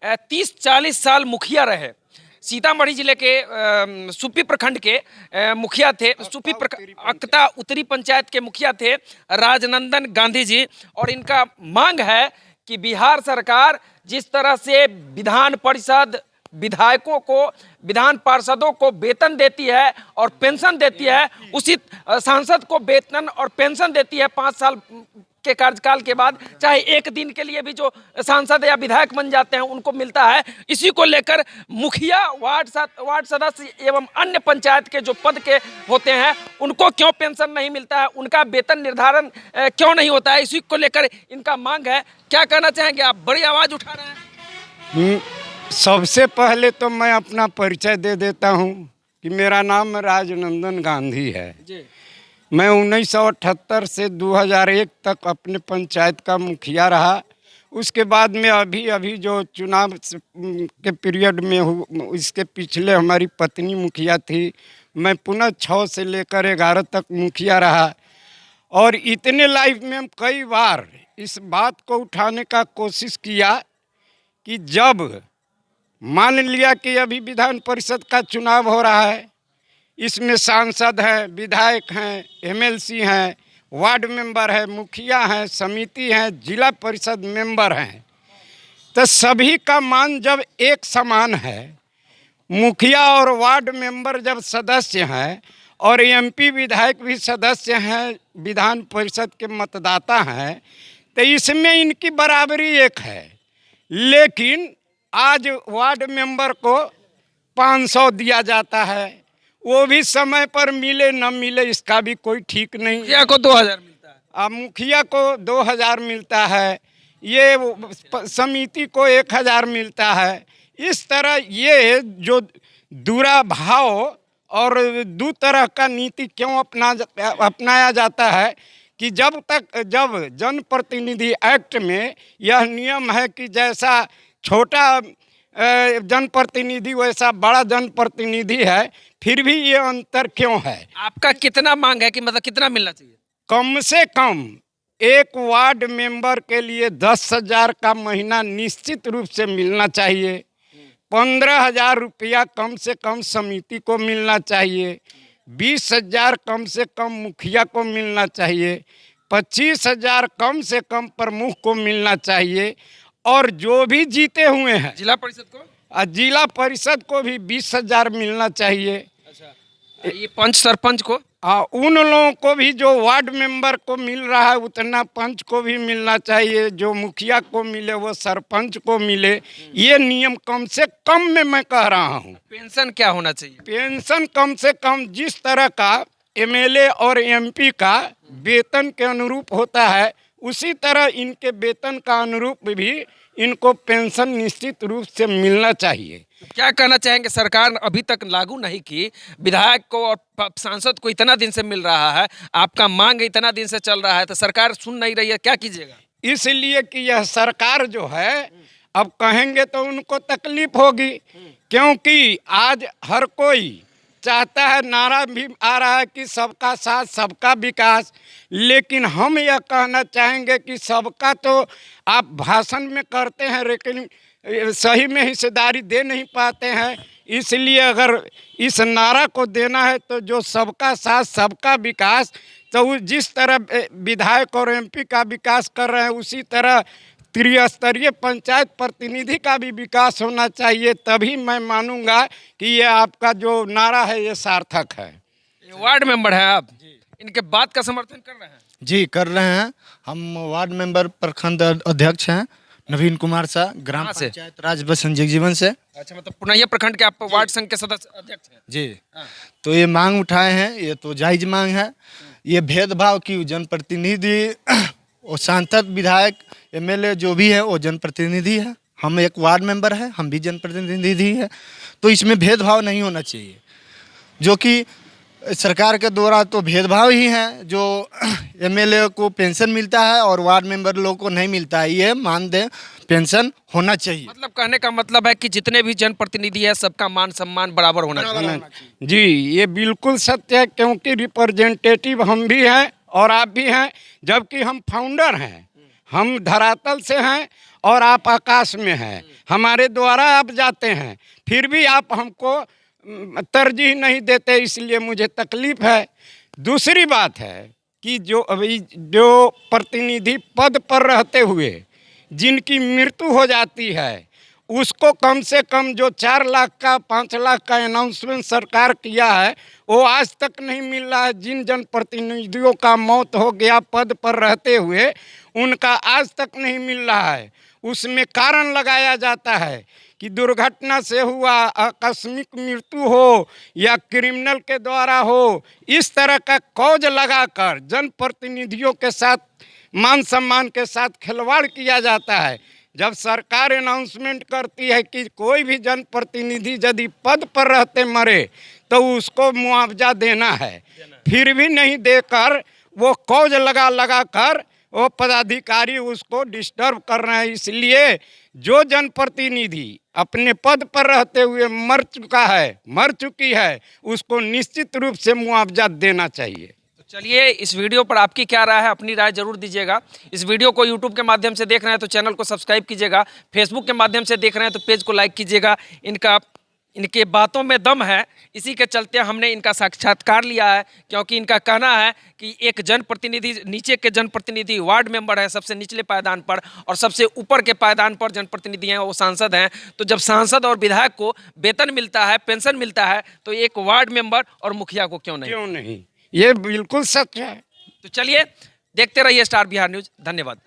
30-40 साल मुखिया रहे। सीतामढ़ी जिले के सुपी प्रखंड के मुखिया थे। सुपी अक्ता उत्तरी पंचायत के मुखिया थे राजनंदन गांधी जी। और इनका मांग है कि बिहार सरकार जिस तरह से विधान परिषद विधायकों को, विधान पार्षदों को वेतन देती है और पेंशन देती है, उसी सांसद को वेतन और पेंशन देती है 5 साल के कार्यकाल के बाद, चाहे एक दिन के लिए भी जो सांसद या विधायक बन जाते हैं उनको मिलता है। इसी को लेकर मुखिया, वार्ड सदस्य एवं अन्य पंचायत के जो पद के होते हैं उनको क्यों पेंशन नहीं मिलता है, उनका वेतन निर्धारण क्यों नहीं होता है, इसी को लेकर इनका मांग है। क्या कहना चाहेंगे आप? बड़ी आवाज उठा रहे हैं। सबसे पहले तो मैं अपना परिचय दे देता हूं कि मेरा नाम राजनंदन गांधी है जी। मैं 1978 से 2001 तक अपने पंचायत का मुखिया रहा। उसके बाद में अभी जो चुनाव के पीरियड में हूँ, इसके पिछले हमारी पत्नी मुखिया थी। मैं पुनः 6 से लेकर 11 तक मुखिया रहा। और इतने लाइफ में हम कई बार इस बात को उठाने का कोशिश किया कि जब मान लिया कि अभी विधान परिषद का चुनाव हो रहा है, इसमें सांसद हैं, विधायक हैं, एमएलसी हैं, वार्ड मेंबर है, मुखिया हैं, समिति हैं, जिला परिषद मेंबर हैं, तो सभी का मान जब एक समान है, मुखिया और वार्ड मेंबर जब सदस्य हैं और एमपी विधायक भी सदस्य हैं, विधान परिषद के मतदाता हैं, तो इसमें इनकी बराबरी एक है। लेकिन आज वार्ड मेंबर को 500 दिया जाता है, वो भी समय पर मिले न मिले इसका भी कोई ठीक नहीं। मुखिया को 2000 मिलता है, मुखिया को 2000 मिलता है, ये समिति को 1000 मिलता है। इस तरह ये जो दुराभाव और दो तरह का नीति क्यों अपनाया जाता है कि जब जनप्रतिनिधि एक्ट में यह नियम है कि जैसा छोटा जनप्रतिनिधि वैसा बड़ा जनप्रतिनिधि है, फिर भी ये अंतर क्यों है? आपका कितना मांग है कि मतलब कितना मिलना चाहिए? कम से कम एक वार्ड मेंबर के लिए 10,000 का महीना निश्चित रूप से मिलना चाहिए। 15,000 रुपया कम से कम समिति को मिलना चाहिए। 20,000 कम से कम मुखिया को मिलना चाहिए। 25,000 कम से कम प्रमुख को मिलना चाहिए। और जो भी जीते हुए हैं जिला परिषद को भी 20,000 मिलना चाहिए। अच्छा, ये पंच सरपंच को? उन लोगों को भी जो वार्ड मेंबर को मिल रहा है उतना पंच को भी मिलना चाहिए। जो मुखिया को मिले वो सरपंच को मिले। ये नियम कम से कम में मैं कह रहा हूँ। पेंशन क्या होना चाहिए? पेंशन कम से कम जिस तरह का एमएलए और एमपी का वेतन के अनुरूप होता है, उसी तरह इनके वेतन का अनुरूप भी इनको पेंशन निश्चित रूप से मिलना चाहिए। क्या कहना चाहेंगे? सरकार अभी तक लागू नहीं की, विधायक को और सांसद को इतना दिन से मिल रहा है, आपका मांग इतना दिन से चल रहा है, तो सरकार सुन नहीं रही है, क्या कीजिएगा? इसलिए कि यह सरकार जो है अब कहेंगे तो उनको तकलीफ होगी, क्योंकि आज हर कोई चाहता है, नारा भी आ रहा है कि सबका साथ सबका विकास। लेकिन हम यह कहना चाहेंगे कि सबका तो आप भाषण में करते हैं, लेकिन सही में हिस्सेदारी दे नहीं पाते हैं। इसलिए अगर इस नारा को देना है तो जो सबका साथ सबका विकास, तो जिस तरह विधायक और एमपी का विकास कर रहे हैं उसी तरह त्रिस्तरीय पंचायत प्रतिनिधि का भी विकास होना चाहिए। तभी मैं मानूंगा कि ये आपका जो नारा है ये सार्थक है। वार्ड मेंबर है आप, इनके बात का समर्थन कर रहे हैं? जी कर रहे हैं। हम वार्ड मेंबर प्रखंड अध्यक्ष हैं नवीन कुमार शाह, ग्राम पंचायत राज बसन जगजीवन से। अच्छा, मतलब पुनः प्रखंड के आप वार्ड संघ के सदस्य अध्यक्ष हैं? जी। तो ये मांग उठाए हैं, ये तो जायज मांग है। ये भेदभाव की जनप्रतिनिधि और सांसद विधायक एमएलए जो भी है वो जनप्रतिनिधि है, हम एक वार्ड मेंबर है, हम भी जनप्रतिनिधि है। तो इसमें भेदभाव नहीं होना चाहिए, जो कि सरकार के द्वारा तो भेदभाव ही है। जो एमएलए को पेंशन मिलता है और वार्ड मेंबर लोगों को नहीं मिलता है, ये मान दें पेंशन होना चाहिए। मतलब कहने का मतलब है कि जितने भी जनप्रतिनिधि है सबका मान सम्मान बराबर होना चाहिए। जी, ये बिल्कुल सत्य है, क्योंकि रिप्रेजेंटेटिव हम भी हैं और आप भी हैं, जबकि हम फाउंडर हैं। हम धरातल से हैं और आप आकाश में हैं। हमारे द्वारा आप जाते हैं, फिर भी आप हमको तरजीह नहीं देते, इसलिए मुझे तकलीफ है। दूसरी बात है कि जो अभी जो प्रतिनिधि पद पर रहते हुए जिनकी मृत्यु हो जाती है, उसको कम से कम जो 4 लाख का 5 लाख का अनाउंसमेंट सरकार किया है, वो आज तक नहीं मिल रहा है। जिन जनप्रतिनिधियों का मौत हो गया पद पर रहते हुए, उनका आज तक नहीं मिल रहा है। उसमें कारण लगाया जाता है कि दुर्घटना से हुआ, आकस्मिक मृत्यु हो या क्रिमिनल के द्वारा हो, इस तरह का कॉज लगाकर जनप्रतिनिधियों के साथ मान सम्मान के साथ खिलवाड़ किया जाता है। जब सरकार अनाउंसमेंट करती है कि कोई भी जनप्रतिनिधि यदि पद पर रहते मरे तो उसको मुआवजा देना है, फिर भी नहीं देकर वो कॉज लगा कर वो पदाधिकारी उसको डिस्टर्ब कर रहे हैं। इसलिए जो जनप्रतिनिधि अपने पद पर रहते हुए मर चुकी है, उसको निश्चित रूप से मुआवजा देना चाहिए। तो चलिए, इस वीडियो पर आपकी क्या राय है, अपनी राय जरूर दीजिएगा। इस वीडियो को यूट्यूब के माध्यम से देख रहे हैं तो चैनल को सब्सक्राइब कीजिएगा, फेसबुक के माध्यम से देख रहे हैं तो पेज को लाइक कीजिएगा। इनके बातों में दम है, इसी के चलते हमने इनका साक्षात्कार लिया है, क्योंकि इनका कहना है कि एक जनप्रतिनिधि, नीचे के जनप्रतिनिधि वार्ड मेंबर है सबसे निचले पायदान पर, और सबसे ऊपर के पायदान पर जनप्रतिनिधि हैं वो सांसद हैं। तो जब सांसद और विधायक को वेतन मिलता है, पेंशन मिलता है, तो एक वार्ड मेंबर और मुखिया को क्यों नहीं? ये बिल्कुल सच है। तो चलिए देखते रहिए स्टार बिहार न्यूज़। धन्यवाद।